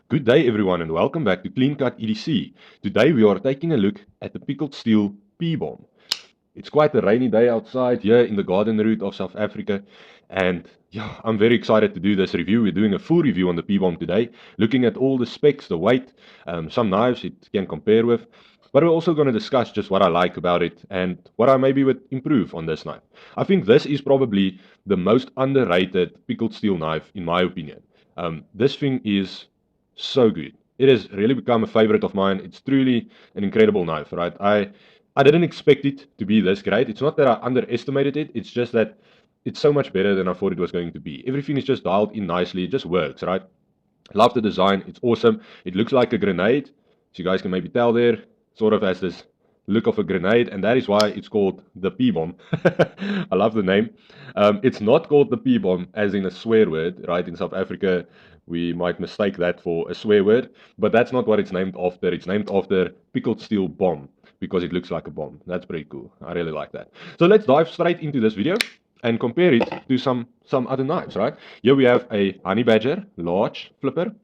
Good day everyone and welcome back to Clean Cut EDC. Today we are taking a look at the Pickled Steel P-Bomb. It's quite a rainy day outside here in the garden route of South Africa, and yeah, I'm very excited to do this review. We're doing a full review on the P-Bomb today, looking at all the specs, the weight, some knives it can compare with, but we're also going to discuss just what I like about it and what I maybe would improve on this knife. I think this is probably the most underrated pickled steel knife in my opinion. This thing is so good. It has really become a favorite of mine. It's truly an incredible knife, right? I didn't expect it to be this great. It's not that I underestimated it. It's just that it's so much better than I thought it was going to be. Everything is just dialed in nicely. It just works, right? Love the design. It's awesome. It looks like a grenade. So you guys can maybe tell there. Sort of has this look of a grenade, and that is why it's called the P-Bomb. I love the name. It's not called the P-Bomb as in a swear word, right? In South Africa, we might mistake that for a swear word, but that's not what it's named after. It's named after Pickled Steel Bomb because it looks like a bomb. That's pretty cool. I really like that. So let's dive straight into this video and compare it to some other knives, right? Here we have a Honey Badger large flipper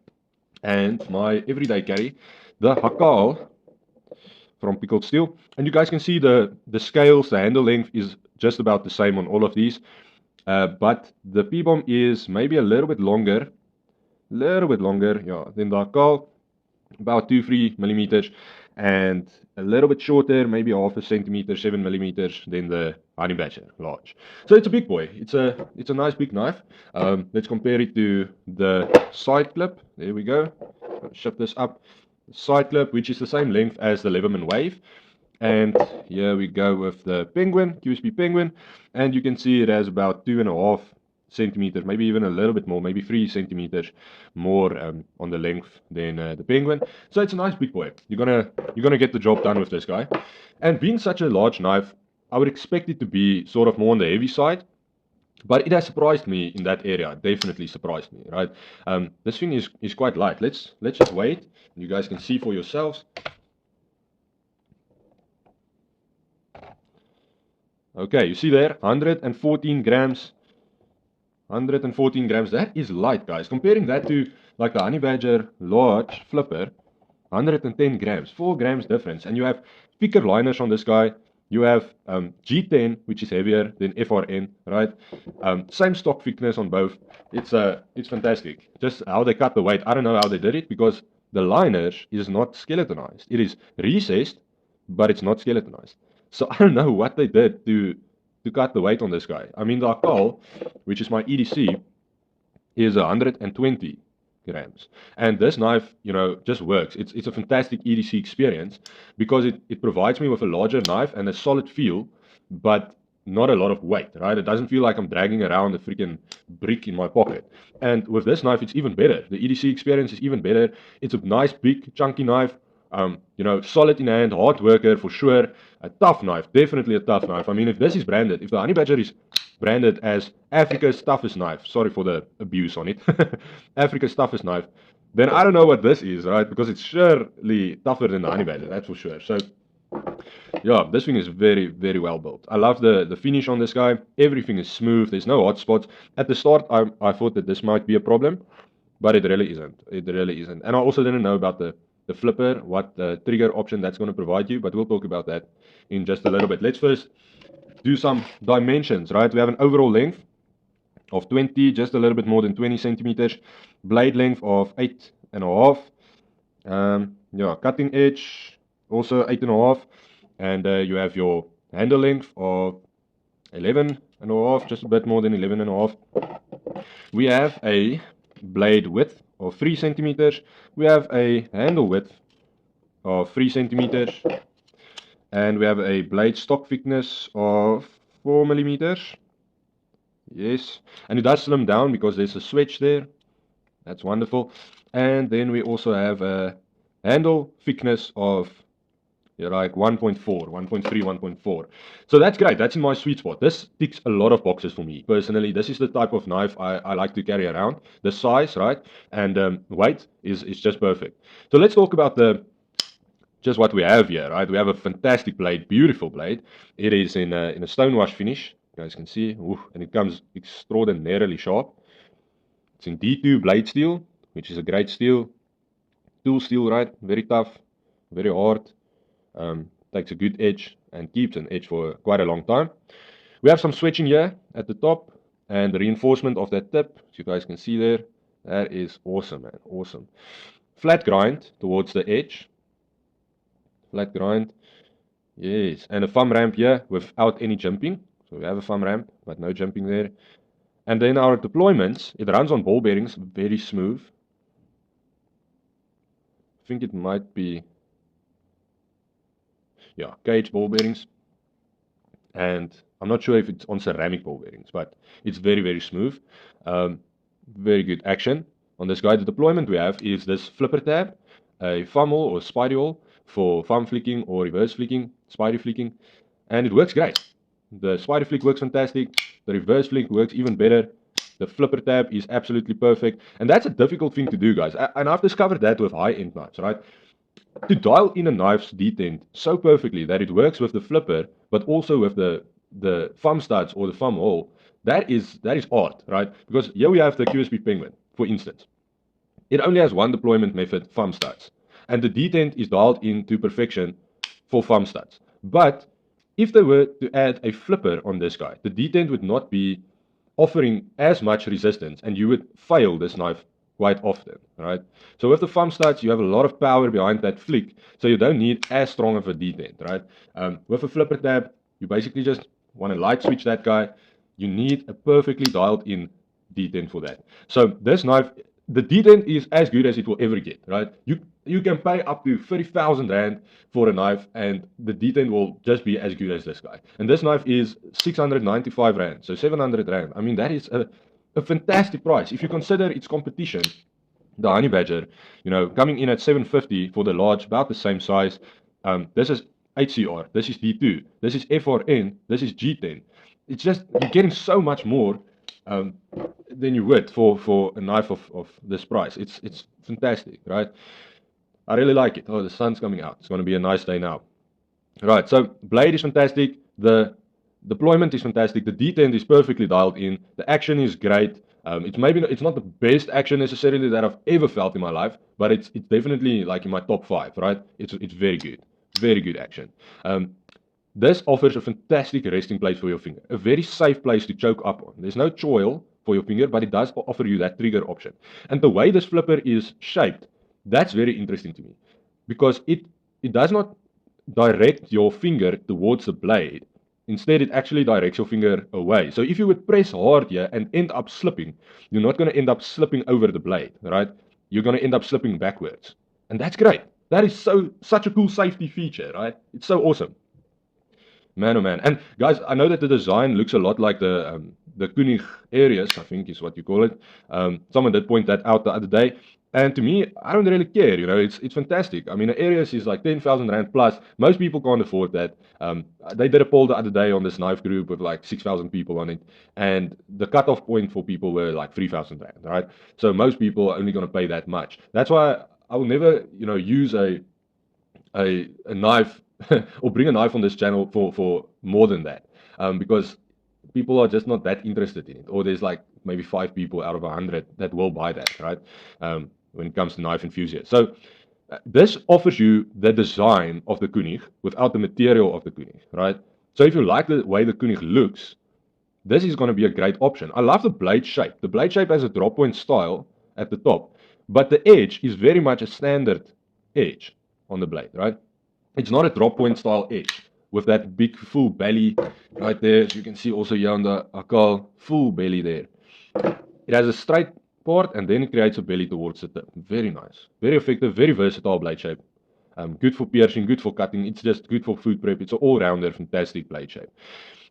and my everyday carry, the Hakal from Pickled Steel. And you guys can see the scales, the handle length is just about the same on all of these. But the P-Bomb is maybe a little bit longer, yeah, than the Hakal, about 2-3 millimeters, and a little bit shorter, maybe half a centimeter, 7 millimeters than the Honey Badger large. So it's a big boy. It's a nice big knife. Let's compare it to the side clip. There we go. Shift this up. Side clip, which is the same length as the Leatherman Wave. And here we go with the Penguin, QSP Penguin, and you can see it has about 2.5 centimeters, maybe even a little bit more, maybe 3 centimeters more on the length than the Penguin. So it's a nice big boy. You're gonna get the job done with this guy. And being such a large knife, I would expect it to be sort of more on the heavy side. But it has surprised me in that area. Definitely surprised me, right? This thing is quite light. Let's just wait. You guys can see for yourselves. Okay, you see there, 114 grams. 114 grams. That is light, guys. Comparing that to like the Honey Badger large flipper, 110 grams, 4 grams difference. And you have thicker liners on this guy. You have G10, which is heavier than FRN, right? Same stock thickness on both. It's fantastic. Just how they cut the weight. I don't know how they did it because the liner is not skeletonized. It is recessed, but it's not skeletonized. So I don't know what they did to cut the weight on this guy. I mean, the Akal, which is my EDC, is 120 grams. And this knife, just works. It's a fantastic EDC experience because it provides me with a larger knife and a solid feel, but not a lot of weight, right? It doesn't feel like I'm dragging around a freaking brick in my pocket. And with this knife, it's even better. The EDC experience is even better. It's a nice, big, chunky knife. Solid in hand, hard worker for sure. A tough knife, definitely a tough knife. I mean, if this is branded, if the Honey Badger is branded as Africa's toughest knife, sorry for the abuse on it, Africa's toughest knife, then I don't know what this is, right? Because it's surely tougher than the Honey Badger, that's for sure. So, yeah, this thing is very, very well built. I love the finish on this guy. Everything is smooth. There's no hot spots. At the start, I thought that this might be a problem, but it really isn't. It really isn't. And I also didn't know about the flipper, what the trigger option that's going to provide you, but we'll talk about that in just a little bit. Let's first do some dimensions, right? We have an overall length of 20, just a little bit more than 20 centimeters, blade length of 8.5, cutting edge also 8.5, and you have your handle length of 11.5, just a bit more than 11.5. We have a blade width of 3 centimeters. We have a handle width of 3 centimeters. And we have a blade stock thickness of 4 millimeters. Yes. And it does slim down because there's a switch there. That's wonderful. And then we also have a handle thickness of like 1.4, 1.3, 1.4. So that's great. That's in my sweet spot. This ticks a lot of boxes for me. Personally, this is the type of knife I like to carry around. The size, right? And weight is just perfect. So let's talk about just what we have here, right? We have a fantastic blade, beautiful blade. It is in a stonewash finish. You guys can see. Ooh, and it comes extraordinarily sharp. It's in D2 blade steel, which is a great steel. tool steel, right? Very tough, very hard. Takes a good edge and keeps an edge for quite a long time. We have some switching here at the top and the reinforcement of that tip, as you guys can see there. That is awesome, man. Awesome. Flat grind towards the edge. Flat grind. Yes. And a thumb ramp here without any jumping. So we have a thumb ramp, but no jumping there. And then our deployments, it runs on ball bearings, very smooth. I think it might be, yeah, cage ball bearings. And I'm not sure if it's on ceramic ball bearings, but it's very, very smooth. Very good action. On this guy, the deployment we have is this flipper tab, a thumb hole or spidey hole for thumb flicking or reverse flicking, spidey flicking, and it works great. The spidey flick works fantastic. The reverse flick works even better. The flipper tab is absolutely perfect. And that's a difficult thing to do, guys. And I've discovered that with high-end knives, right? To dial in a knife's detent so perfectly that it works with the flipper, but also with the thumb studs or the thumb hole, that is art, right? Because here we have the QSP Penguin, for instance. It only has one deployment method, thumb studs. And the detent is dialed in to perfection for thumb studs. But if they were to add a flipper on this guy, the detent would not be offering as much resistance and you would fail this knife quite often, right? So with the thumb studs, you have a lot of power behind that flick, so you don't need as strong of a detent, right? With a flipper tab, you basically just want to light switch that guy. You need a perfectly dialed in detent for that. So this knife, the detent is as good as it will ever get, right? You can pay up to 30,000 Rand for a knife and the detent will just be as good as this guy. And this knife is 695 Rand, so 700 Rand. I mean, that is a fantastic price. If you consider its competition, the Honey Badger, coming in at 750 for the large, about the same size. This is HCR, this is D2, this is FRN, this is G10. It's just, you're getting so much more than you would for a knife of this price. It's fantastic, right? I really like it. Oh, the sun's coming out. It's going to be a nice day now. Right, so blade is fantastic. The deployment is fantastic. The detent is perfectly dialed in. The action is great. It's not the best action necessarily that I've ever felt in my life, but it's definitely like in my top 5, right? It's very good action. This offers a fantastic resting place for your finger, a very safe place to choke up on. There's no choil for your finger, but it does offer you that trigger option. And the way this flipper is shaped, that's very interesting to me, because it does not direct your finger towards the blade. Instead, it actually directs your finger away. So if you would press hard here and end up slipping, you're not going to end up slipping over the blade, right? You're going to end up slipping backwards. And that's great. That is such a cool safety feature, right? It's so awesome. Man, oh man. And guys, I know that the design looks a lot like the Koenig areas, I think is what you call it. Someone did point that out the other day. And to me, I don't really care, it's fantastic. I mean, the Areas is like 10,000 Rand plus. Most people can't afford that. They did a poll the other day on this knife group with like 6,000 people on it. And the cutoff point for people were like 3,000 Rand, right? So most people are only going to pay that much. That's why I will never, use a knife or bring a knife on this channel for more than that. Because people are just not that interested in it. Or there's like maybe 5 people out of 100 that will buy that, right? When it comes to knife enthusiasts. So this offers you the design of the Koenig without the material of the Koenig, right? So if you like the way the Koenig looks, this is going to be a great option. I love the blade shape. The blade shape has a drop point style at the top, but the edge is very much a standard edge on the blade, right? It's not a drop point style edge with that big full belly right there. As you can see also here on the Akal, full belly there. It has a straight part and then it creates a belly towards the tip. Very nice. Very effective, very versatile blade shape. Good for piercing, good for cutting. It's just good for food prep. It's an all-rounder, fantastic blade shape.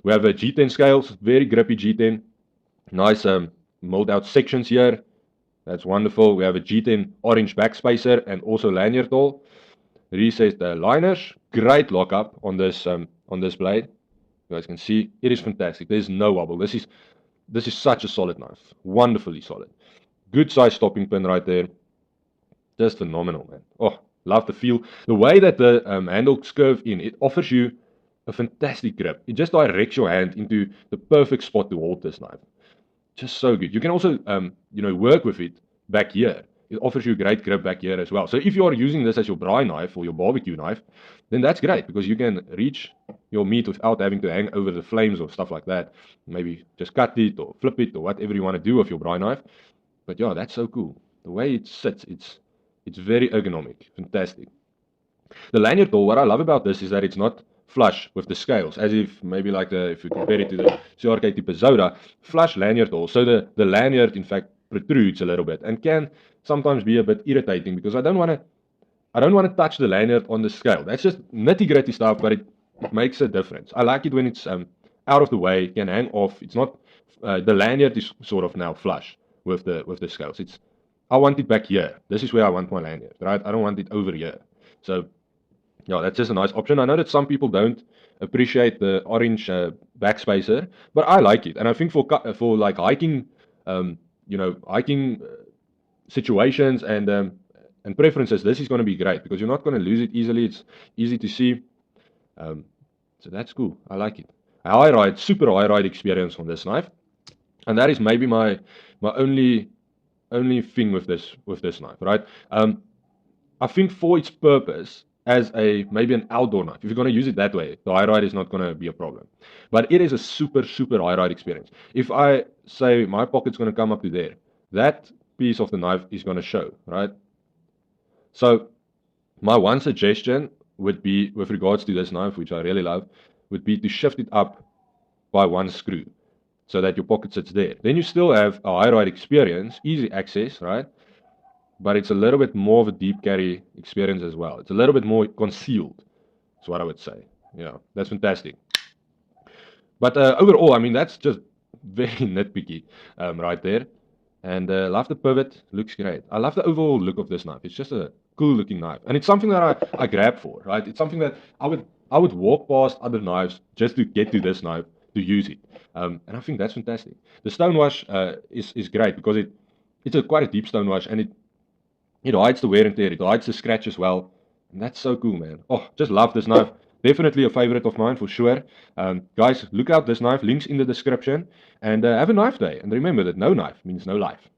We have a G10 scales, very grippy G10. Nice milled out sections here. That's wonderful. We have a G10 orange backspacer and also lanyard hole. Recessed liners. Great lockup on this blade. You guys can see it is fantastic. There's no wobble. This is such a solid knife. Wonderfully solid. Good size stopping pin right there. Just phenomenal, man. Oh, love the feel. The way that the handles curve in, it offers you a fantastic grip. It just directs your hand into the perfect spot to hold this knife. Just so good. You can also, work with it back here it offers you great grip back here as well. So if you are using this as your braai knife or your barbecue knife, then that's great because you can reach your meat without having to hang over the flames or stuff like that. Maybe just cut it or flip it or whatever you want to do with your braai knife. But yeah, that's so cool. The way it sits, it's very ergonomic. Fantastic. The lanyard tool, what I love about this is that it's not flush with the scales, as if maybe like if you compare it to the CRK type Zoda, flush lanyard tool. So the lanyard, in fact, protrudes a little bit and can sometimes be a bit irritating because I don't want to touch the lanyard on the scale. That's just nitty-gritty stuff, but it makes a difference. I like it when it's out of the way, can hang off. It's not the lanyard is sort of now flush with the scales. I want it back here. This is where I want my lanyard, right? I don't want it over here. So yeah, that's just a nice option. I know that some people don't appreciate the orange backspacer, but I like it. And I think for like hiking, hiking situations and preferences, this is going to be great because you're not going to lose it easily. It's easy to see. So that's cool. I like it. Super high ride experience on this knife, and that is maybe my only thing with this knife, right? I think for its purpose as maybe an outdoor knife, if you're going to use it that way, the high ride is not going to be a problem. But it is a super high ride experience. If I say my pocket's going to come up to there, that piece of the knife is going to show, right? So my one suggestion would be, with regards to this knife, which I really love, would be to shift it up by one screw so that your pocket sits there. Then you still have a high ride experience, easy access, right? But it's a little bit more of a deep carry experience as well. It's a little bit more concealed, is what I would say. Yeah, that's fantastic. But overall, I mean, that's just very nitpicky right there. And love the pivot, looks great. I love the overall look of this knife. It's just a cool looking knife. And it's something that I grab for, right? It's something that I would walk past other knives just to get to this knife to use it. And I think that's fantastic. The stonewash is great because it's quite a deep stonewash, and it hides the wear and tear. It hides the scratch as well. And that's so cool, man. Oh, just love this knife. Definitely a favorite of mine for sure. Guys, look out this knife. Links in the description. And have a knife day. And remember that no knife means no life.